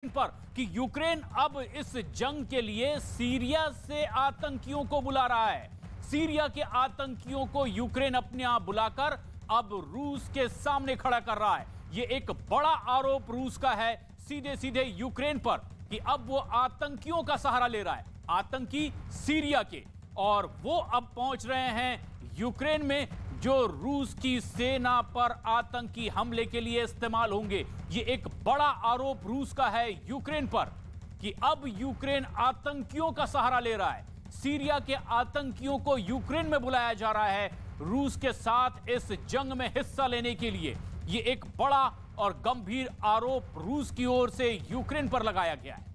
पर कि यूक्रेन अब इस जंग के लिए सीरिया से आतंकियों को बुला रहा है। सीरिया के आतंकियों को यूक्रेन अपने आप बुलाकर अब रूस के सामने खड़ा कर रहा है। यह एक बड़ा आरोप रूस का है सीधे सीधे यूक्रेन पर कि अब वो आतंकियों का सहारा ले रहा है, आतंकी सीरिया के, और वो अब पहुंच रहे हैं यूक्रेन में जो रूस की सेना पर आतंकी हमले के लिए इस्तेमाल होंगे। ये एक बड़ा आरोप रूस का है यूक्रेन पर कि अब यूक्रेन आतंकियों का सहारा ले रहा है। सीरिया के आतंकियों को यूक्रेन में बुलाया जा रहा है रूस के साथ इस जंग में हिस्सा लेने के लिए। ये एक बड़ा और गंभीर आरोप रूस की ओर से यूक्रेन पर लगाया गया है।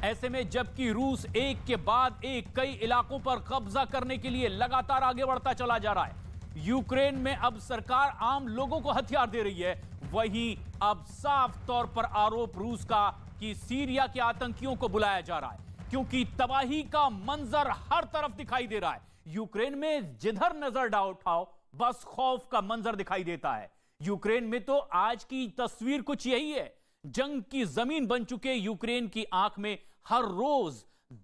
ऐसे में जबकि रूस एक के बाद एक कई इलाकों पर कब्जा करने के लिए लगातार आगे बढ़ता चला जा रहा है, यूक्रेन में अब सरकार आम लोगों को हथियार दे रही है, वहीं अब साफ तौर पर आरोप रूस का कि सीरिया के आतंकियों को बुलाया जा रहा है, क्योंकि तबाही का मंजर हर तरफ दिखाई दे रहा है। यूक्रेन में जिधर नजर डाल उठाओ बस खौफ का मंजर दिखाई देता है। यूक्रेन में तो आज की तस्वीर कुछ यही है। जंग की जमीन बन चुके यूक्रेन की आंख में हर रोज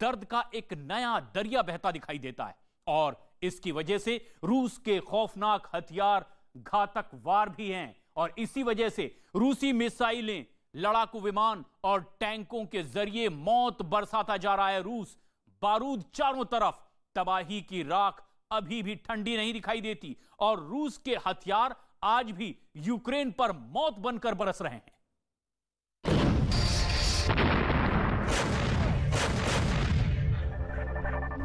दर्द का एक नया दरिया बहता दिखाई देता है, और इसकी वजह से रूस के खौफनाक हथियार घातक वार भी हैं, और इसी वजह से रूसी मिसाइलें, लड़ाकू विमान और टैंकों के जरिए मौत बरसाता जा रहा है रूस। बारूद चारों तरफ, तबाही की राख अभी भी ठंडी नहीं दिखाई देती, और रूस के हथियार आज भी यूक्रेन पर मौत बनकर बरस रहे हैं।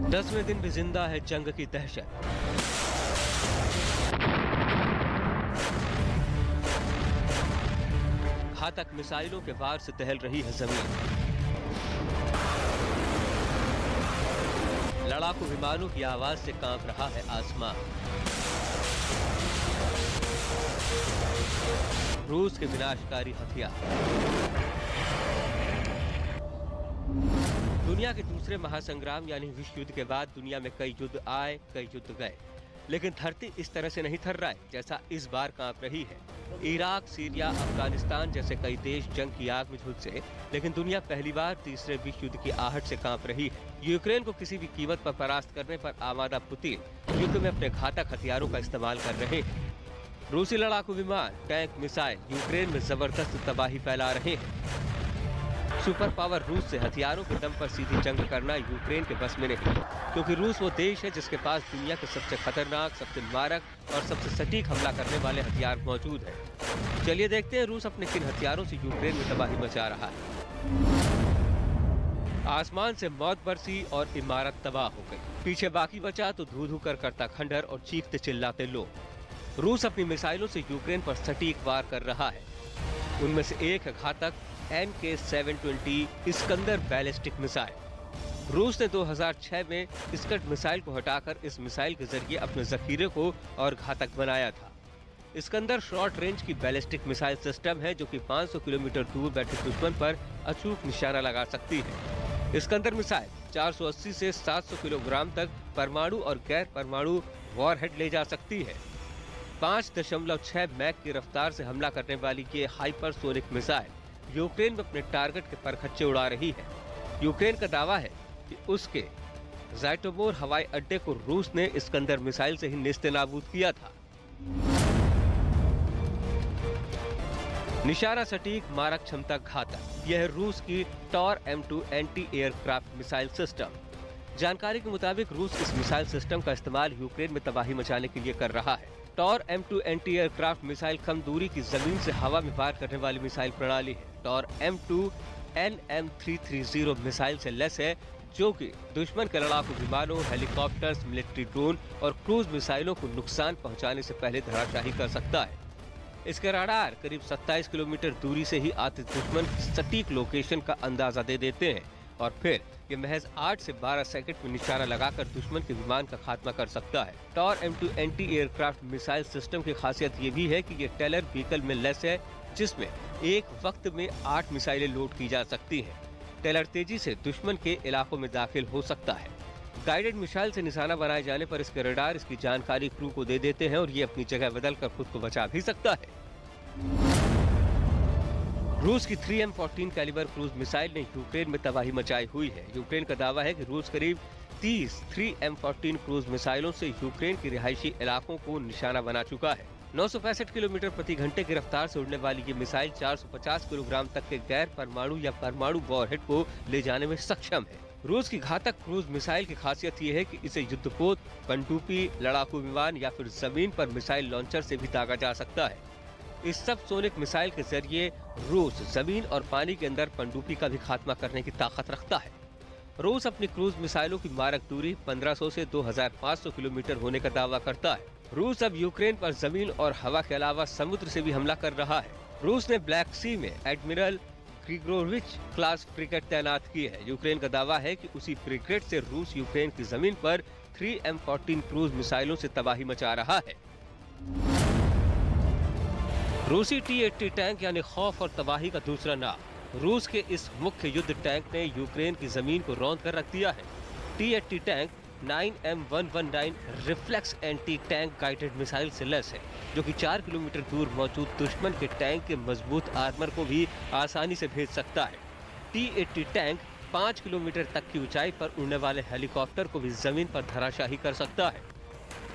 10वें दिन भी जिंदा है जंग की दहशत। घातक मिसाइलों के वार से दहल रही है जमीन। लड़ाकू विमानों की आवाज से कांप रहा है आसमान। रूस के विनाशकारी हथियार। दुनिया के दूसरे महासंग्राम यानी विश्व युद्ध के बाद दुनिया में कई युद्ध आए, कई युद्ध गए, लेकिन धरती इस तरह से नहीं थर रहा है जैसा इस बार कांप रही है। इराक, सीरिया, अफगानिस्तान जैसे कई देश जंग की आग में झुलसे, लेकिन दुनिया पहली बार तीसरे विश्व युद्ध की आहट से कांप रही है। यूक्रेन को किसी भी कीमत पर परास्त करने पर आमादा पुतिन युद्ध में अपने घातक हथियारों का इस्तेमाल कर रहे हैं। रूसी लड़ाकू विमान, टैंक, मिसाइल यूक्रेन में जबरदस्त तबाही फैला रहे हैं। सुपर पावर रूस से हथियारों के दम पर सीधी जंग करना यूक्रेन के बस में नहीं, क्योंकि रूस वो देश है जिसके पास दुनिया के सबसे खतरनाक, सबसे मारक और सबसे सटीक हमला करने वाले हथियार मौजूद हैं। चलिए देखते हैं रूस अपने किन हथियारों से यूक्रेन में तबाही मचा रहा है। आसमान से मौत बरसी और इमारत तबाह हो गई। पीछे बाकी बचा तो धू धू कर करता खंडर और चीखते चिल्लाते लोग। रूस अपनी मिसाइलों से यूक्रेन पर सटीक वार कर रहा है। उनमें से एक है घातक MK-720 इस्कंदर बैलिस्टिक मिसाइल। रूस ने 2006 में स्कड मिसाइल को हटाकर इस मिसाइल के जरिए अपने जखीरे को और घातक बनाया था। इस्कंदर शॉर्ट रेंज की बैलिस्टिक मिसाइल सिस्टम है जो कि 500 किलोमीटर दूर बैठे दुश्मन पर अचूक निशाना लगा सकती है। इस्कंदर मिसाइल 480 से 700 किलोग्राम तक परमाणु और गैर परमाणु वॉरहेड ले जा सकती है। 5.6 मैक की रफ्तार से हमला करने वाली ये हाइपरसोनिक मिसाइल यूक्रेन में अपने टारगेट के परखच्चे उड़ा रही है। यूक्रेन का दावा है कि उसके ज़ाइटोमोर हवाई अड्डे को रूस ने इस्कंदर मिसाइल से ही नेस्तनाबूद किया था। निशाना सटीक, मारक क्षमता घातक। यह है रूस की Tor M2 anti aircraft missile system. जानकारी के मुताबिक रूस इस मिसाइल सिस्टम का इस्तेमाल यूक्रेन में तबाही मचाने के लिए कर रहा है। Tor M2 anti aircraft missile कम दूरी की जमीन से हवा में वार करने वाली मिसाइल प्रणाली है। टॉर M2 NM330 मिसाइल से लैस है, जो कि दुश्मन के लड़ाकू विमानों, हेलीकॉप्टर्स, मिलिट्री ड्रोन और क्रूज मिसाइलों को नुकसान पहुंचाने से पहले धराशायी कर सकता है। इसके रडार करीब 27 किलोमीटर दूरी से ही आते दुश्मन की सटीक लोकेशन का अंदाजा दे देते हैं, और फिर ये महज 8 से 12 सेकंड में निशाना लगाकर दुश्मन के विमान का खात्मा कर सकता है। Tor M2 anti aircraft missile system की खासियत ये भी है कि ये टेलर व्हीकल में लैस है, जिसमें एक वक्त में 8 मिसाइलें लोड की जा सकती हैं। टेलर तेजी से दुश्मन के इलाकों में दाखिल हो सकता है। गाइडेड मिसाइल से निशाना बनाए जाने पर इसके रडार इसकी जानकारी क्रू को दे देते हैं, और ये अपनी जगह बदल कर खुद को बचा भी सकता है। रूस की 3M14 कैलिबर क्रूज मिसाइल ने यूक्रेन में तबाही मचाई हुई है। यूक्रेन का दावा है कि रूस करीब 30 3M14 क्रूज मिसाइलों से यूक्रेन के रिहायशी इलाकों को निशाना बना चुका है। 965 किलोमीटर प्रति घंटे की रफ्तार से उड़ने वाली ये मिसाइल 450 किलोग्राम तक के गैर परमाणु या परमाणु वॉरहेड को ले जाने में सक्षम है। रूस की घातक क्रूज मिसाइल की खासियत ये है कि इसे युद्धपोत, पनडुब्बी, लड़ाकू विमान या फिर जमीन पर मिसाइल लॉन्चर से भी दागा जा सकता है। इस सब सोनिक मिसाइल के जरिए रूस जमीन और पानी के अंदर पनडुब्बी का भी खात्मा करने की ताकत रखता है। रूस अपनी क्रूज मिसाइलों की मारक दूरी 1500 से 2500 किलोमीटर होने का दावा करता है। रूस अब यूक्रेन पर जमीन और हवा के अलावा समुद्र से भी हमला कर रहा है। रूस ने ब्लैक सी में एडमिरल ग्रिगोरोविच क्लास फ्रिगेट तैनात की है। यूक्रेन का दावा है कि उसी फ्रिगेट से रूस यूक्रेन की जमीन पर 3M14 क्रूज मिसाइलों से तबाही मचा रहा है। रूसी T-80 टैंक यानी खौफ और तबाही का दूसरा नाम। रूस के इस मुख्य युद्ध टैंक ने यूक्रेन की जमीन को रौंद कर रख दिया है। T-80 tank 9M119 reflex anti tank guided missile से लैस है, जो कि 4 किलोमीटर दूर मौजूद दुश्मन के टैंक के मजबूत आर्मर को भी आसानी से भेद सकता है। T-80 टैंक 5 किलोमीटर तक की ऊंचाई पर उड़ने वाले हेलीकॉप्टर को भी जमीन पर धराशाही कर सकता है।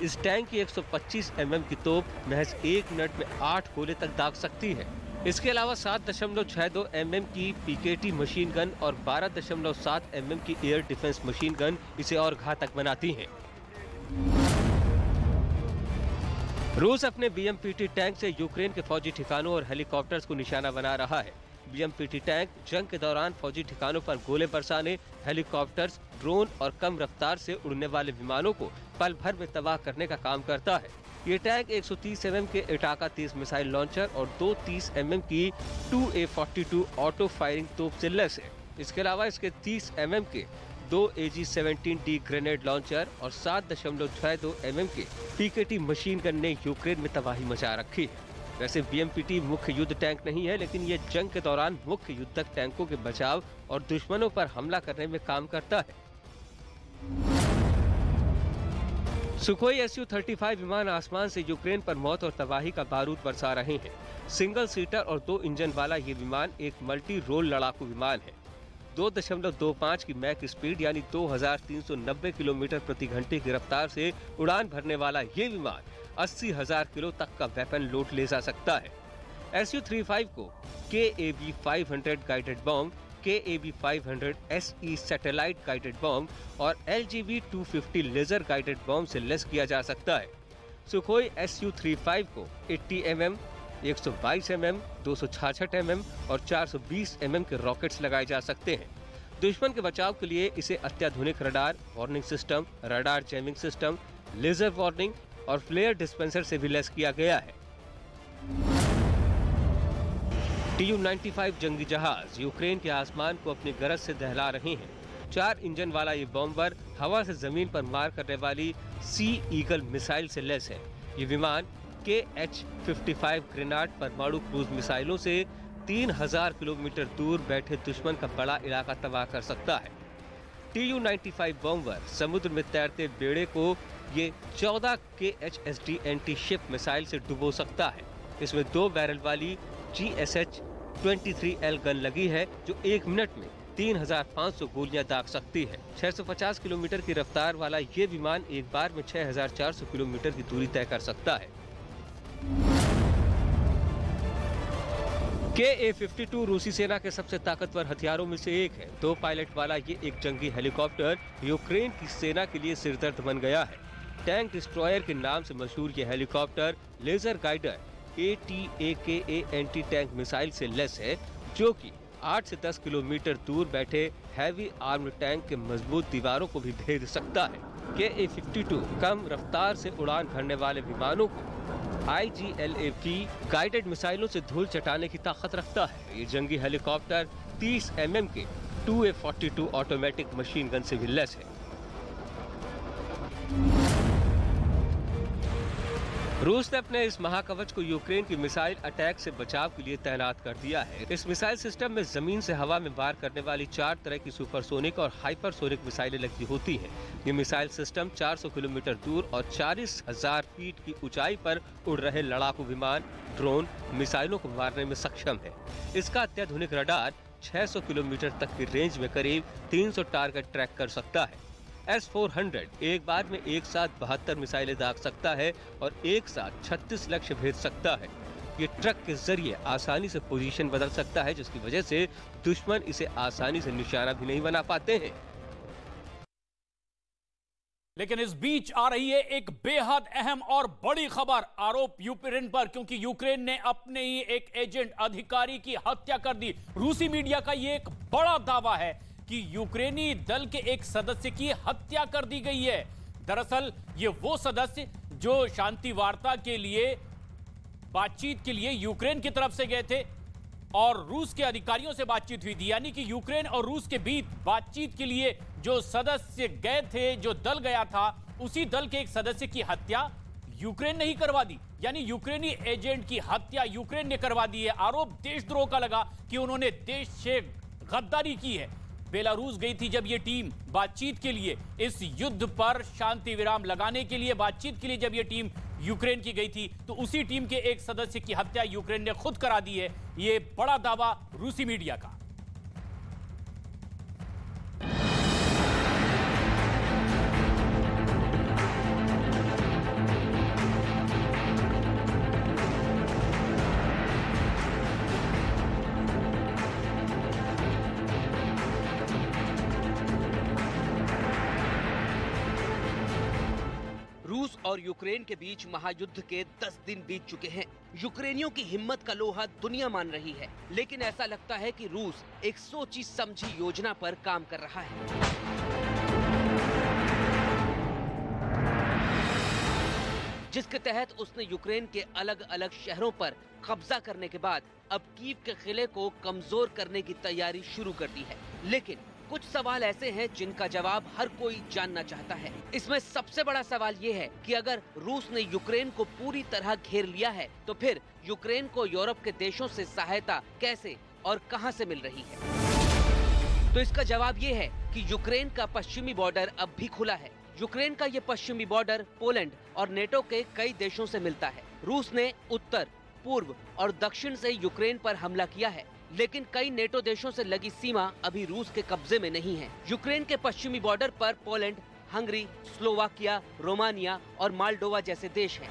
इस टैंक की 125 mm की तोप महज 1 मिनट में 8 गोले तक दाग सकती है। इसके अलावा 7.62 mm की PKT मशीन गन और 12.7 mm की एयर डिफेंस मशीन गन इसे और घातक बनाती हैं। रूस अपने BMPT टैंक से यूक्रेन के फौजी ठिकानों और हेलीकॉप्टर्स को निशाना बना रहा है। BMPT टैंक जंग के दौरान फौजी ठिकानों पर गोले बरसाने, हेलीकॉप्टर्स, ड्रोन और कम रफ्तार से उड़ने वाले विमानों को पल भर में तबाह करने का काम करता है। ये टैंक 130 mm के इटाका 30 मिसाइल लॉन्चर और 2 30 mm की 2A42 ऑटो फायरिंग तोप से लैस है। इसके अलावा इसके 30 mm के 2 AG-17D ग्रेनेड लॉन्चर और 7.62 mm के PKT मशीन गन ने यूक्रेन में तबाही मचा रखी है। वैसे BMPT मुख्य युद्ध टैंक नहीं है, लेकिन ये जंग के दौरान मुख्य युद्धक टैंकों के बचाव और दुश्मनों पर हमला करने में काम करता है। सुखोई Su-35 विमान आसमान से यूक्रेन पर मौत और तबाही का बारूद बरसा रहे हैं। सिंगल सीटर और 2 इंजन वाला ये विमान एक मल्टी रोल लड़ाकू विमान है। 2.25 की मैक स्पीड यानी 2390 किलोमीटर प्रति घंटे की रफ्तार से उड़ान भरने वाला ये विमान 80,000 किलो तक का वेपन लोड ले जा सकता है। Su-35 को KAV-500 guided bomb, KAV-500 SE satellite guided bomb और LGV-250 लेजर गाइडेड बॉम्ब से लैस किया जा सकता है। सुखोई Su-35 को 80 mm, 122 mm, 266 mm और 420 mm के रॉकेट्स लगाए जा सकते हैं। दुश्मन के बचाव के लिए इसे अत्याधुनिक radar warning system, radar jamming system, laser warning और फ्लेयर डिस्पेंसर से भी लैस किया गया है। Tu-95 जंगी जहाज यूक्रेन के आसमान को अपनी गरज से दहला रहे हैं। 4 इंजन वाला ये बॉम्बर हवा से जमीन पर मार करने वाली सी ईगल मिसाइल से लैस है। ये विमान KH-55 ग्रेनाड परमाणु क्रूज मिसाइलों से 3000 किलोमीटर दूर बैठे दुश्मन का बड़ा इलाका तबाह कर सकता है। Tu-95 बॉम्बर समुद्र में तैरते बेड़े को ये 14 KHSD एंटी शिप मिसाइल से डुबो सकता है। इसमें 2 बैरल वाली GSH-23L गन लगी है, जो 1 मिनट में 3500 गोलियां दाग सकती है। 650 किलोमीटर की रफ्तार वाला ये विमान एक बार में 6400 किलोमीटर की दूरी तय कर सकता है। KA-52 रूसी सेना के सबसे ताकतवर हथियारों में से एक है। 2 पायलट वाला ये एक जंगी हेलीकॉप्टर यूक्रेन की सेना के लिए सिरदर्द बन गया है। टैंक डिस्ट्रॉयर के नाम से मशहूर ये helicopter laser guider ATAKA anti tank missile से लैस है, जो कि 8 से 10 किलोमीटर दूर बैठे हैवी आर्म्ड टैंक के मजबूत दीवारों को भी भेद सकता है। KA-52 कम रफ्तार से उड़ान भरने वाले विमानों को IGLAV गाइडेड मिसाइलों से धूल चटाने की ताकत रखता है। ये जंगी हेलीकॉप्टर 30 mm के 2A42 ऑटोमेटिक मशीन गन से भी लैस है। रूस ने अपने इस महाकवच को यूक्रेन की मिसाइल अटैक से बचाव के लिए तैनात कर दिया है। इस मिसाइल सिस्टम में जमीन से हवा में वार करने वाली 4 तरह की सुपरसोनिक और हाइपरसोनिक मिसाइलें लगी होती हैं। ये मिसाइल सिस्टम 400 किलोमीटर दूर और 40,000 फीट की ऊंचाई पर उड़ रहे लड़ाकू विमान, ड्रोन, मिसाइलों को मारने में सक्षम है। इसका अत्याधुनिक रडार 600 किलोमीटर तक की रेंज में करीब 300 टारगेट ट्रैक कर सकता है। S-400 एक बार में एक साथ 72 मिसाइलें दाग सकता है और एक साथ 36 लक्ष्य भेज सकता है। ये ट्रक के जरिए आसानी से पोजीशन बदल सकता है, जिसकी वजह से दुश्मन इसे आसानी से निशाना भी नहीं बना पाते हैं। लेकिन इस बीच आ रही है एक बेहद अहम और बड़ी खबर आरोप यूक्रेन पर, क्योंकि यूक्रेन ने अपने ही एक एजेंट अधिकारी की हत्या कर दी। रूसी मीडिया का यह एक बड़ा दावा है कि यूक्रेनी दल के एक सदस्य की हत्या कर दी गई है। दरअसल ये वो सदस्य जो शांति वार्ता के लिए, बातचीत के लिए यूक्रेन की तरफ से गए थे और रूस के अधिकारियों से बातचीत हुई थी। यानी कि यूक्रेन और रूस के बीच बातचीत के लिए जो सदस्य गए थे, जो दल गया था, उसी दल के एक सदस्य की हत्या यूक्रेन ने ही करवा दी। यानी यूक्रेनी एजेंट की हत्या यूक्रेन ने करवा दी है। आरोप देशद्रोह का लगा कि उन्होंने देश से गद्दारी की है। बेलारूस गई थी जब ये टीम बातचीत के लिए, इस युद्ध पर शांति विराम लगाने के लिए बातचीत के लिए जब ये टीम यूक्रेन की गई थी, तो उसी टीम के एक सदस्य की हत्या यूक्रेन ने खुद करा दी है। ये बड़ा दावा रूसी मीडिया का। रूस और यूक्रेन के बीच महायुद्ध के 10 दिन बीत चुके हैं। यूक्रेनियों की हिम्मत का लोहा दुनिया मान रही है, लेकिन ऐसा लगता है कि रूस एक सोची समझी योजना पर काम कर रहा है। जिसके तहत उसने यूक्रेन के अलग अलग शहरों पर कब्जा करने के बाद अब कीव के किले को कमजोर करने की तैयारी शुरू कर दी है। लेकिन कुछ सवाल ऐसे हैं जिनका जवाब हर कोई जानना चाहता है। इसमें सबसे बड़ा सवाल ये है कि अगर रूस ने यूक्रेन को पूरी तरह घेर लिया है, तो फिर यूक्रेन को यूरोप के देशों से सहायता कैसे और कहां से मिल रही है? तो इसका जवाब ये है कि यूक्रेन का पश्चिमी बॉर्डर अब भी खुला है। यूक्रेन का ये पश्चिमी बॉर्डर पोलैंड और नेटो के कई देशों से मिलता है। रूस ने उत्तर, पूर्व और दक्षिण से यूक्रेन पर हमला किया है, लेकिन कई नेटो देशों से लगी सीमा अभी रूस के कब्जे में नहीं है। यूक्रेन के पश्चिमी बॉर्डर पर पोलैंड, हंगरी, स्लोवाकिया, रोमानिया और माल्डोवा जैसे देश हैं।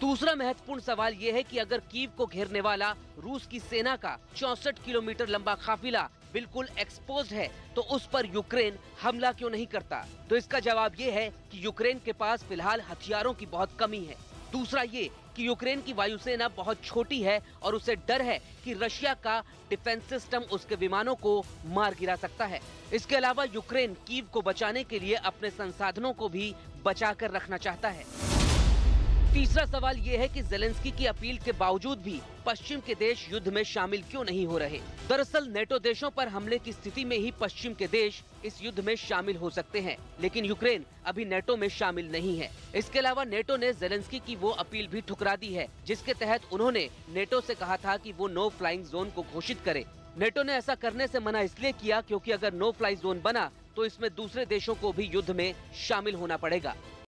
दूसरा महत्वपूर्ण सवाल ये है कि अगर कीव को घेरने वाला रूस की सेना का 64 किलोमीटर लंबा काफिला बिल्कुल एक्सपोज्ड है, तो उस पर यूक्रेन हमला क्यों नहीं करता? तो इसका जवाब ये है कि यूक्रेन के पास फिलहाल हथियारों की बहुत कमी है। दूसरा ये कि यूक्रेन की वायुसेना बहुत छोटी है और उसे डर है कि रशिया का डिफेंस सिस्टम उसके विमानों को मार गिरा सकता है। इसके अलावा यूक्रेन कीव को बचाने के लिए अपने संसाधनों को भी बचाकर रखना चाहता है। तीसरा सवाल ये है कि ज़ेलेंस्की की अपील के बावजूद भी पश्चिम के देश युद्ध में शामिल क्यों नहीं हो रहे? दरअसल नेटो देशों पर हमले की स्थिति में ही पश्चिम के देश इस युद्ध में शामिल हो सकते हैं, लेकिन यूक्रेन अभी नेटो में शामिल नहीं है। इसके अलावा नेटो ने ज़ेलेंस्की की वो अपील भी ठुकरा दी है जिसके तहत उन्होंने नेटो से कहा था कि वो नो फ्लाइंग जोन को घोषित करे। नेटो ने ऐसा करने से मना इसलिए किया क्योंकि अगर नो फ्लाई जोन बना तो इसमें दूसरे देशों को भी युद्ध में शामिल होना पड़ेगा।